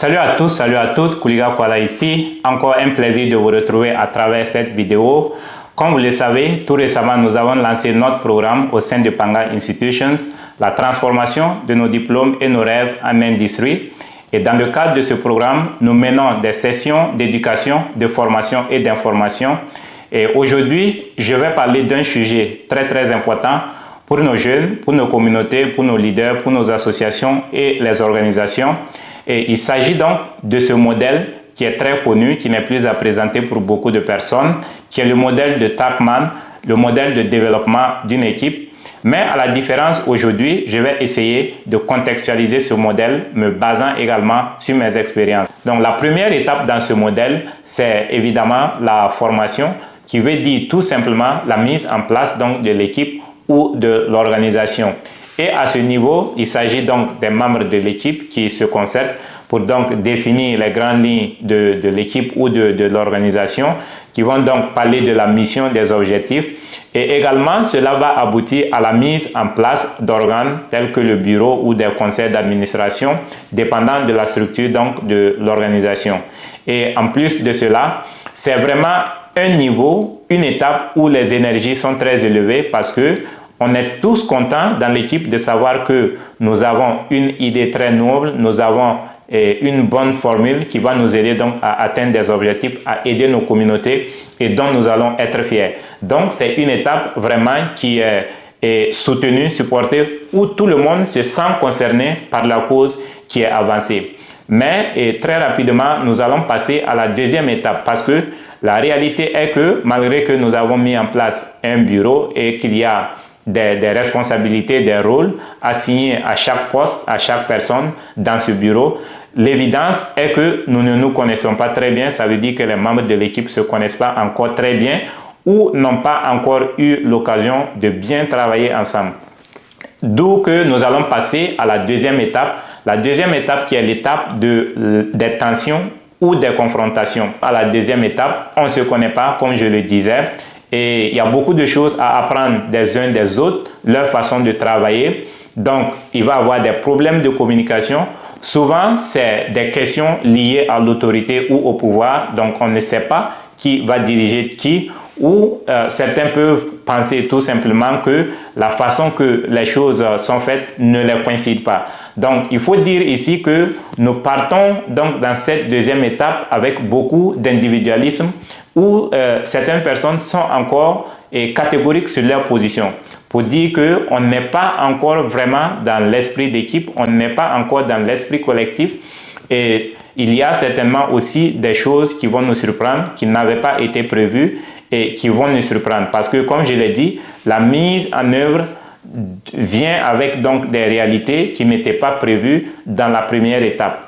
Salut à tous, salut à toutes, Kouliga Kwala ici. Encore un plaisir de vous retrouver à travers cette vidéo. Comme vous le savez, tout récemment, nous avons lancé notre programme au sein de Panga Institutions, la transformation de nos diplômes et nos rêves en industrie. Et dans le cadre de ce programme, nous menons des sessions d'éducation, de formation et d'information. Et aujourd'hui, je vais parler d'un sujet très important pour nos jeunes, pour nos communautés, pour nos leaders, pour nos associations et les organisations. Et il s'agit donc de ce modèle qui est très connu, qui n'est plus à présenter pour beaucoup de personnes, qui est le modèle de Tuckman, le modèle de développement d'une équipe. Mais à la différence aujourd'hui, je vais essayer de contextualiser ce modèle, me basant également sur mes expériences. Donc la première étape dans ce modèle, c'est évidemment la formation, qui veut dire tout simplement la mise en place donc de l'équipe ou de l'organisation. Et à ce niveau, il s'agit donc des membres de l'équipe qui se concertent pour donc définir les grandes lignes de l'équipe ou de l'organisation, qui vont donc parler de la mission, des objectifs. Et également, cela va aboutir à la mise en place d'organes tels que le bureau ou des conseils d'administration, dépendant de la structure donc de l'organisation. Et en plus de cela, c'est vraiment un niveau, une étape où les énergies sont très élevées parce que on est tous contents dans l'équipe de savoir que nous avons une idée très noble, nous avons une bonne formule qui va nous aider donc à atteindre des objectifs, à aider nos communautés et dont nous allons être fiers. Donc c'est une étape vraiment qui est soutenue, supportée, où tout le monde se sent concerné par la cause qui est avancée. Mais très rapidement, nous allons passer à la deuxième étape parce que la réalité est que malgré que nous avons mis en place un bureau et qu'il y a des responsabilités, des rôles assignés à chaque poste, à chaque personne dans ce bureau, l'évidence est que nous ne nous connaissons pas très bien. Ça veut dire que les membres de l'équipe ne se connaissent pas encore très bien ou n'ont pas encore eu l'occasion de bien travailler ensemble. D'où que nous allons passer à la deuxième étape. La deuxième étape qui est l'étape des tensions ou des confrontations. À la deuxième étape, on ne se connaît pas, comme je le disais. Et il y a beaucoup de choses à apprendre des uns des autres, leur façon de travailler. Donc, il va y avoir des problèmes de communication. Souvent, c'est des questions liées à l'autorité ou au pouvoir. Donc, on ne sait pas qui va diriger qui. Ou certains peuvent penser tout simplement que la façon que les choses sont faites ne les coïncide pas. Donc, il faut dire ici que nous partons donc dans cette deuxième étape avec beaucoup d'individualisme où certaines personnes sont encore catégoriques sur leur position. Pour dire qu'on n'est pas encore vraiment dans l'esprit d'équipe, on n'est pas encore dans l'esprit collectif. Et il y a certainement aussi des choses qui vont nous surprendre, qui n'avaient pas été prévues et qui vont nous surprendre. Parce que, comme je l'ai dit, la mise en œuvre vient avec donc des réalités qui n'étaient pas prévues dans la première étape.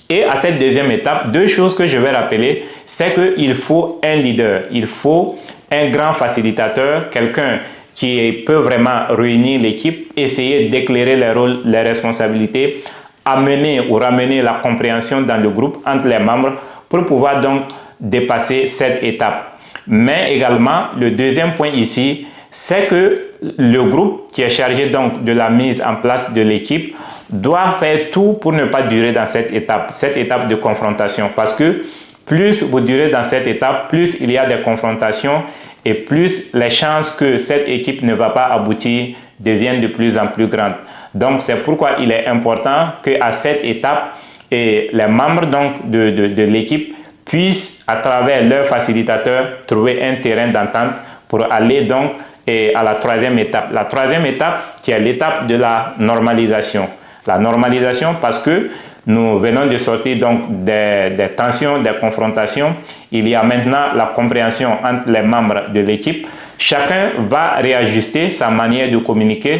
Et à cette deuxième étape, deux choses que je vais rappeler, c'est qu'il faut un leader, il faut un grand facilitateur, quelqu'un qui peut vraiment réunir l'équipe, essayer d'éclairer les rôles, les responsabilités, amener ou ramener la compréhension dans le groupe entre les membres pour pouvoir donc dépasser cette étape. Mais également, le deuxième point ici, c'est que le groupe qui est chargé donc de la mise en place de l'équipe doit faire tout pour ne pas durer dans cette étape de confrontation. Parce que plus vous durez dans cette étape, plus il y a des confrontations et plus les chances que cette équipe ne va pas aboutir deviennent de plus en plus grandes. Donc, c'est pourquoi il est important qu'à cette étape, les membres donc de l'équipe puissent, à travers leur facilitateur, trouver un terrain d'entente pour aller donc à la troisième étape. La troisième étape qui est l'étape de la normalisation. La normalisation parce que nous venons de sortir donc des tensions, des confrontations. Il y a maintenant la compréhension entre les membres de l'équipe. Chacun va réajuster sa manière de communiquer,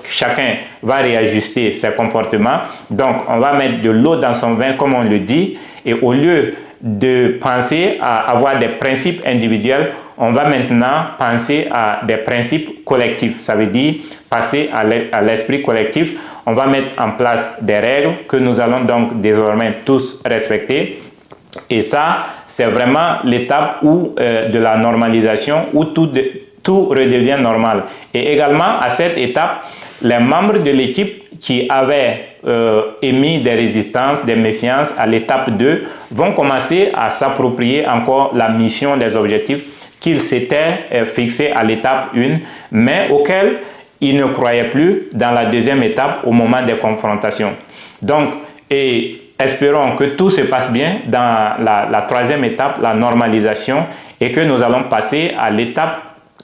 chacun va réajuster ses comportements. Donc, on va mettre de l'eau dans son vin, comme on le dit, et au lieu de penser à avoir des principes individuels, on va maintenant penser à des principes collectifs. Ça veut dire passer à l'esprit collectif. On va mettre en place des règles que nous allons donc désormais tous respecter. Et ça, c'est vraiment l'étape de la normalisation où tout redevient normal. Et également, à cette étape, les membres de l'équipe qui avaient émis des résistances, des méfiances à l'étape 2 vont commencer à s'approprier encore la mission, les objectifs qu'ils s'étaient fixés à l'étape 1, mais auxquels ils ne croyaient plus dans la deuxième étape au moment des confrontations. Donc, espérons que tout se passe bien dans la troisième étape, la normalisation, et que nous allons passer à l'étape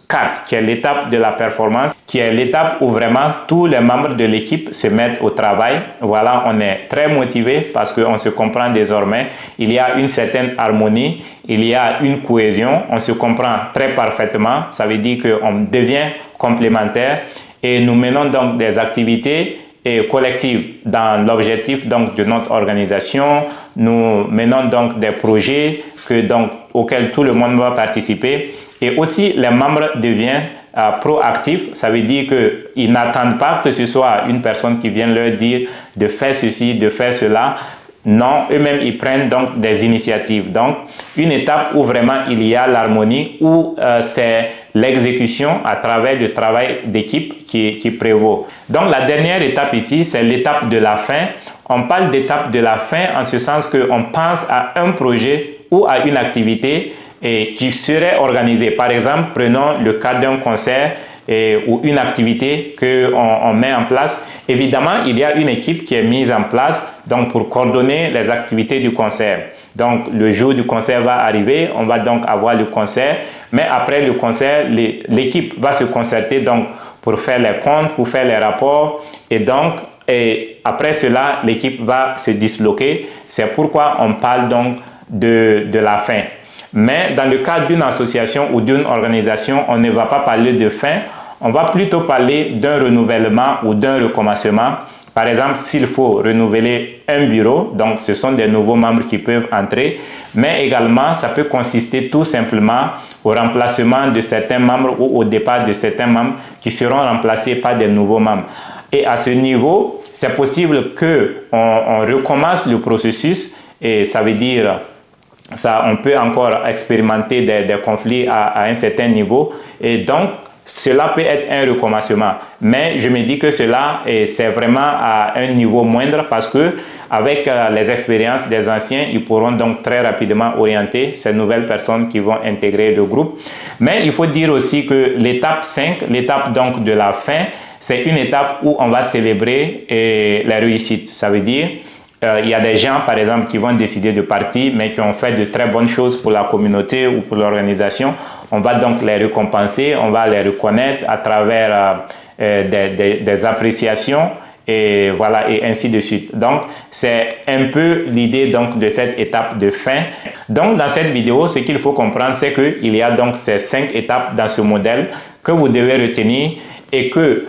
4, qui est l'étape de la performance, qui est l'étape où vraiment tous les membres de l'équipe se mettent au travail. Voilà, on est très motivés parce qu'on se comprend désormais. Il y a une certaine harmonie, il y a une cohésion, on se comprend très parfaitement. Ça veut dire qu'on devient complémentaires et nous menons donc des activités collectives dans l'objectif donc de notre organisation. Nous menons donc des projets auxquels tout le monde va participer. Et aussi, les membres deviennent proactifs. Ça veut dire qu'ils n'attendent pas que ce soit une personne qui vienne leur dire de faire ceci, de faire cela. Non, eux-mêmes, ils prennent donc des initiatives. Donc, une étape où vraiment il y a l'harmonie, où c'est l'exécution à travers le travail d'équipe qui prévaut. Donc, la dernière étape ici, c'est l'étape de la fin. On parle d'étape de la fin en ce sens qu'on pense à un projet ou à une activité qui serait organisée. Par exemple, prenons le cas d'un concert ou une activité qu'on met en place. Évidemment, il y a une équipe qui est mise en place donc pour coordonner les activités du concert. Donc, le jour du concert va arriver, on va donc avoir le concert, mais après le concert, l'équipe va se concerter donc pour faire les comptes, pour faire les rapports, et après cela, l'équipe va se disloquer. C'est pourquoi on parle donc de la fin. Mais dans le cadre d'une association ou d'une organisation, on ne va pas parler de fin, on va plutôt parler d'un renouvellement ou d'un recommencement. Par exemple, s'il faut renouveler un bureau, donc ce sont des nouveaux membres qui peuvent entrer, mais également ça peut consister tout simplement au remplacement de certains membres ou au départ de certains membres qui seront remplacés par des nouveaux membres. Et à ce niveau, c'est possible qu'on recommence le processus, et ça veut dire ça, on peut encore expérimenter des conflits à un certain niveau, et donc cela peut être un recommencement. Mais je me dis que cela, c'est vraiment à un niveau moindre parce que avec les expériences des anciens, ils pourront donc très rapidement orienter ces nouvelles personnes qui vont intégrer le groupe. Mais il faut dire aussi que l'étape 5, l'étape donc de la fin, c'est une étape où on va célébrer les réussites. Ça veut dire il y a des gens, par exemple, qui vont décider de partir, mais qui ont fait de très bonnes choses pour la communauté ou pour l'organisation. On va donc les récompenser, on va les reconnaître à travers des appréciations, et voilà, et ainsi de suite. Donc, c'est un peu l'idée donc de cette étape de fin. Donc, dans cette vidéo, ce qu'il faut comprendre, c'est qu'il y a donc ces 5 étapes dans ce modèle que vous devez retenir, et que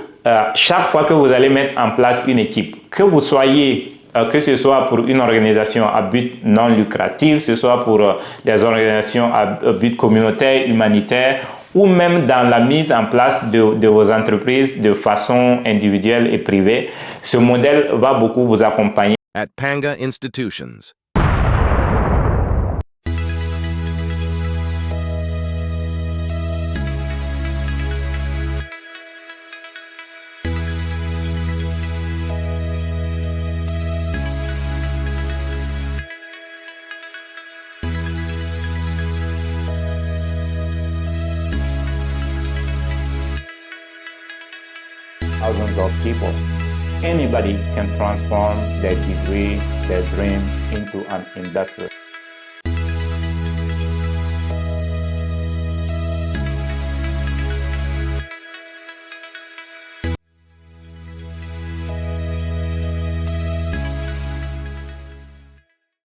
chaque fois que vous allez mettre en place une équipe, que vous soyez que ce soit pour une organisation à but non lucratif, que ce soit pour des organisations à but communautaire, humanitaire, ou même dans la mise en place de vos entreprises de façon individuelle et privée, ce modèle va beaucoup vous accompagner. At Panga Institutions. Thousands of people. Anybody can transform their degree, their dream into an industry.